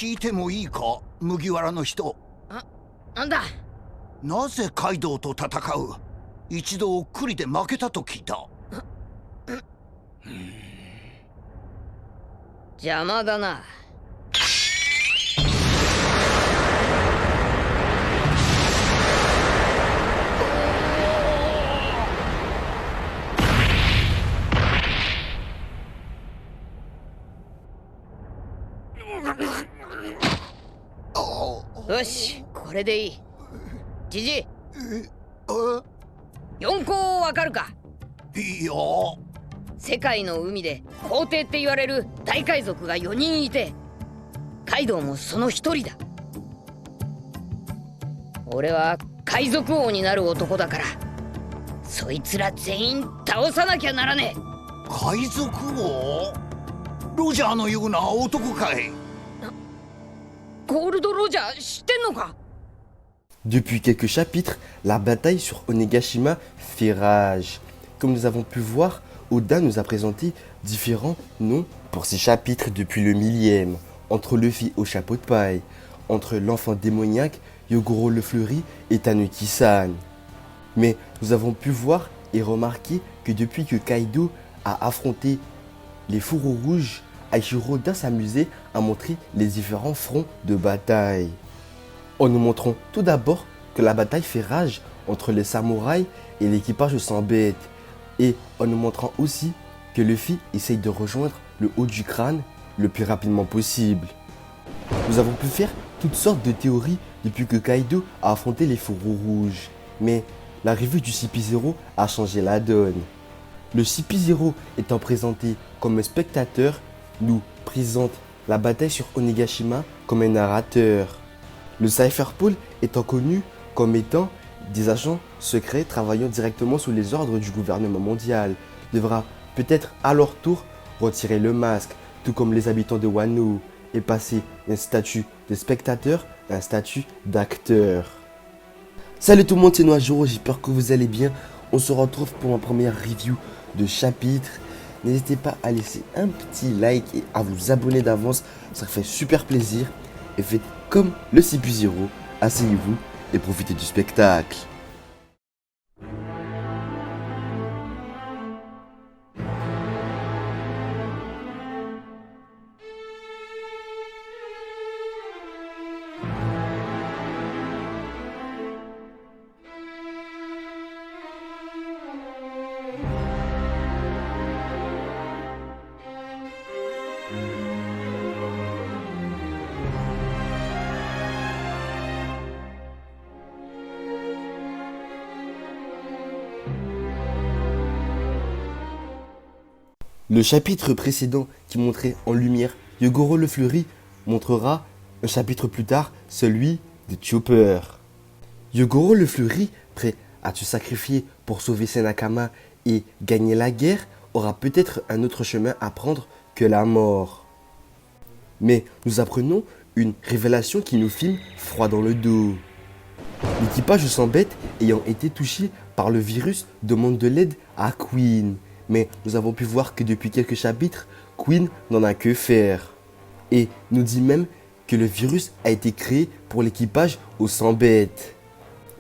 聞いてもいいか、麦わらの人。なんだ。なぜカイドウと戦う？一度クリで負けたと聞いた。邪魔だな。よし、これでいい。ジジイ、四皇わかるか？いや。世界の海で皇帝って言われる大海賊が4人いて、カイドウもその一人だ。俺は海賊王になる男だから、そいつら全員倒さなきゃならねえ。海賊王？ロジャーのような男かい？ゴールド・ロジャー知ってんのか？ Depuis quelques chapitres, la bataille sur Onegashima fait rage. Comme nous avons pu voir, Oda nous a présenté différents noms pour ces chapitres depuis le 1000e, entre Luffy au chapeau de paille, entre l'enfant démoniaque, Yogoro le fleuri et Tanuki-san. Mais nous avons pu voir et remarquer que depuis que Kaido a affronté les fourreaux rouges, Aichiro Oda s'amusait à montrer les différents fronts de bataille. En nous montrant tout d'abord que la bataille fait rage entre les samouraïs et l'équipage sans bête, et en nous montrant aussi que Luffy essaye de rejoindre le haut du crâne le plus rapidement possible. Nous avons pu faire toutes sortes de théories depuis que Kaido a affronté les fourreaux rouges, mais l'arrivée du CP0 a changé la donne. Le CP0 étant présenté comme un spectateur, nous présente la bataille sur Onegashima comme un narrateur. Le Cypherpole étant connu comme étant des agents secrets travaillant directement sous les ordres du gouvernement mondial, devra peut-être à leur tour retirer le masque, tout comme les habitants de Wano, et passer d'un statut de spectateur à un statut d'acteur. Salut tout le monde, c'est Noajoro, j'espère que vous allez bien. On se retrouve pour ma première review de chapitre. N'hésitez pas à laisser un petit like et à vous abonner d'avance, ça fait super plaisir. Et faites comme le CP0, asseyez-vous et profitez du spectacle. Le chapitre précédent qui montrait en lumière Yogoro le fleuri montrera un chapitre plus tard celui de Chopper. Yogoro le fleuri, prêt à se sacrifier pour sauver ses Nakama et gagner la guerre, aura peut-être un autre chemin à prendre que la mort. Mais nous apprenons une révélation qui nous filme froid dans le dos. L'équipage sans bête ayant été touché par le virus demande de l'aide à Queen. Mais nous avons pu voir que depuis quelques chapitres, Queen n'en a que faire. Et nous dit même que le virus a été créé pour l'équipage au sans bête.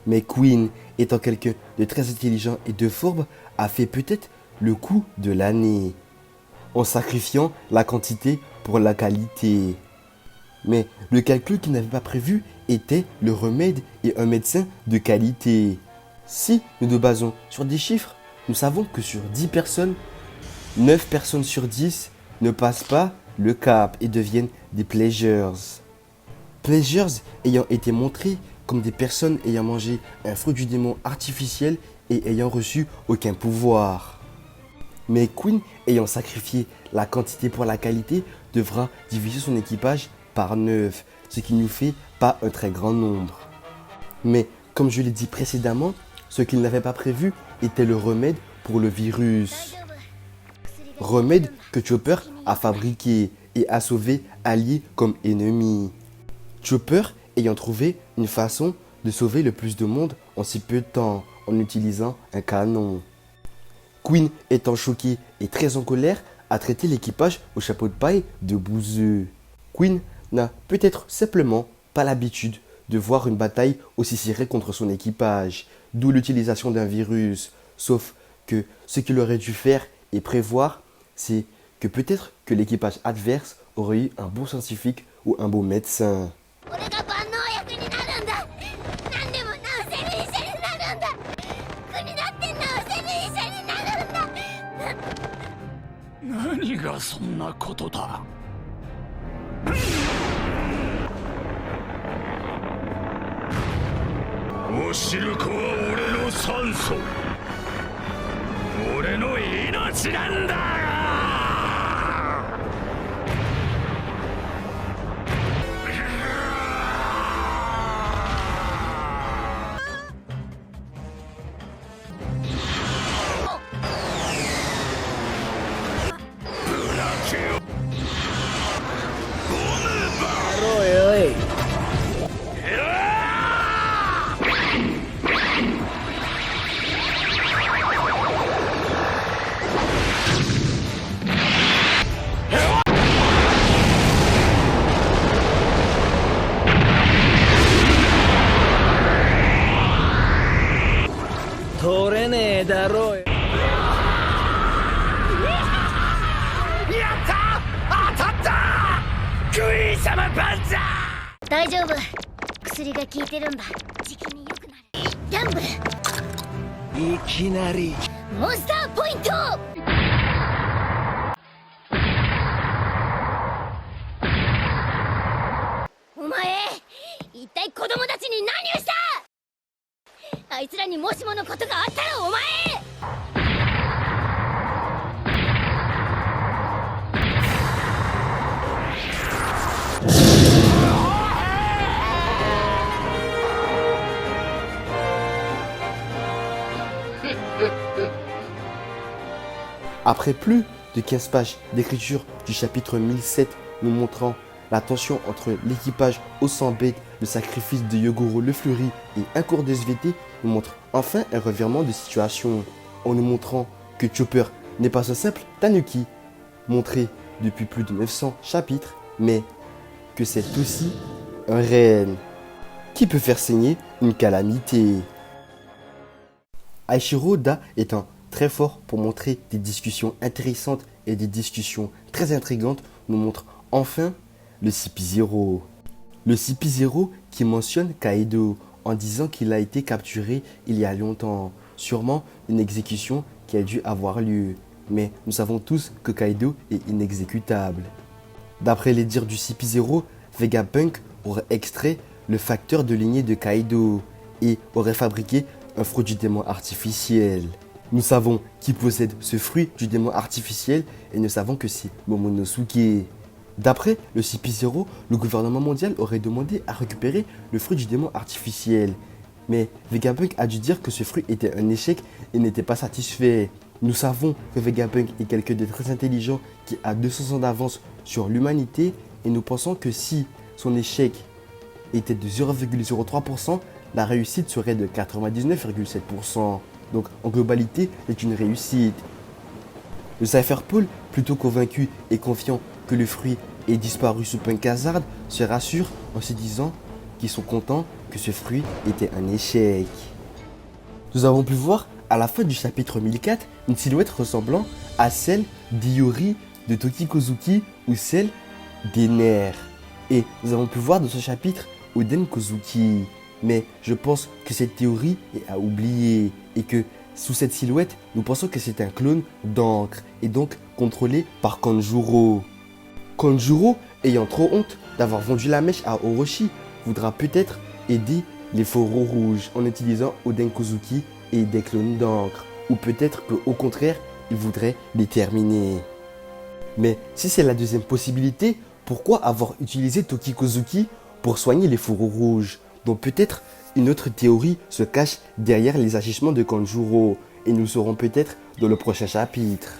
Mais Queen, étant quelqu'un de très intelligent et de fourbe, a fait peut-être le coup de l'année, en sacrifiant la quantité pour la qualité. Mais le calcul qu'il n'avait pas prévu était le remède et un médecin de qualité. Si nous nous basons sur des chiffres, nous savons que sur 10 personnes, 9 personnes sur 10 ne passent pas le cap et deviennent des pleasures. Pleasures ayant été montrés comme des personnes ayant mangé un fruit du démon artificiel et ayant reçu aucun pouvoir. Mais Queen, ayant sacrifié la quantité pour la qualité, devra diviser son équipage par 9, ce qui nous fait pas un très grand nombre. Mais comme je l'ai dit précédemment, ce qu'il n'avait pas prévu était le remède pour le virus. Remède que Chopper a fabriqué et a sauvé alliés comme ennemis. Chopper ayant trouvé une façon de sauver le plus de monde en si peu de temps en utilisant un canon. Queen étant choquée et très en colère a traité l'équipage au chapeau de paille de bouseux. Queen n'a peut-être simplement pas l'habitude de voir une bataille aussi serrée contre son équipage, d'où l'utilisation d'un virus. Sauf que ce qu'il aurait dû faire et prévoir, c'est que peut-être que l'équipage adverse aurait eu un bon scientifique ou un bon médecin. 俺が万能薬になるんだ。何でも治せる医者になるんだ。国だって治せる医者になるんだ。何がそんなことだ。おしるこは俺の酸素、俺の命なんだ。取れねえだろうよ。大丈夫。薬が効いてるんだ。じきに良くなる。ダンブル。いきなりモンスターポイント。お前、一体子供たちに何をした？あいつらにもしものことがあったらお前。Après plus de 15 pages d'écriture du chapitre 1007 nous montrant la tension entre l'équipage au sang bête, le sacrifice de Yogoro le Fleury et un cours de SVT, nous montre enfin un revirement de situation en nous montrant que Chopper n'est pas un simple tanuki, montré depuis plus de 900 chapitres, mais que c'est aussi un renne qui peut faire saigner une calamité. Aishiro Oda étant très fort pour montrer des discussions intéressantes et des discussions très intrigantes, nous montre enfin le CP0. Le CP0 qui mentionne Kaido en disant qu'il a été capturé il y a longtemps, sûrement une exécution qui a dû avoir lieu. Mais nous savons tous que Kaido est inexécutable. D'après les dires du CP0, Vegapunk aurait extrait le facteur de lignée de Kaido et aurait fabriqué un fruit du démon artificiel. Nous savons qui possède ce fruit du démon artificiel et nous savons que c'est Momonosuke. D'après le CP0, le gouvernement mondial aurait demandé à récupérer le fruit du démon artificiel. Mais Vegapunk a dû dire que ce fruit était un échec et n'était pas satisfait. Nous savons que Vegapunk est quelqu'un de très intelligent qui a 200 ans d'avance sur l'humanité et nous pensons que si son échec était de 0,03%, la réussite serait de 99,7%. Donc en globalité, c'est une réussite. Le Cypherpool, plutôt convaincu et confiant que le fruit ait disparu sous Punk Hazard, se rassure en se disant qu'ils sont contents que ce fruit était un échec. Nous avons pu voir à la fin du chapitre 1004 une silhouette ressemblant à celle d'Iori, de Toki Kozuki ou celle d'Ener. Et nous avons pu voir dans ce chapitre Oden Kozuki. Mais je pense que cette théorie est à oublier et que sous cette silhouette, nous pensons que c'est un clone d'encre et donc contrôlé par Kanjuro. Kanjuro, ayant trop honte d'avoir vendu la mèche à Orochi, voudra peut-être aider les Fauros rouges en utilisant Oden Kozuki et des clones d'encre. Ou peut-être qu'au contraire, il voudrait les terminer. Mais si c'est la deuxième possibilité, pourquoi avoir utilisé Toki Kozuki pour soigner les Fauros rouges? Donc peut-être une autre théorie se cache derrière les agissements de Kanjuro et nous le saurons peut-être dans le prochain chapitre.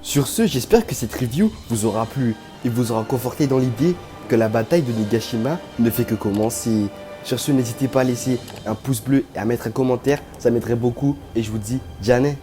Sur ce, j'espère que cette review vous aura plu et vous aura conforté dans l'idée que la bataille de Nigashima ne fait que commencer. Sur ce, n'hésitez pas à laisser un pouce bleu et à mettre un commentaire, ça m'aiderait beaucoup et je vous dis Janet.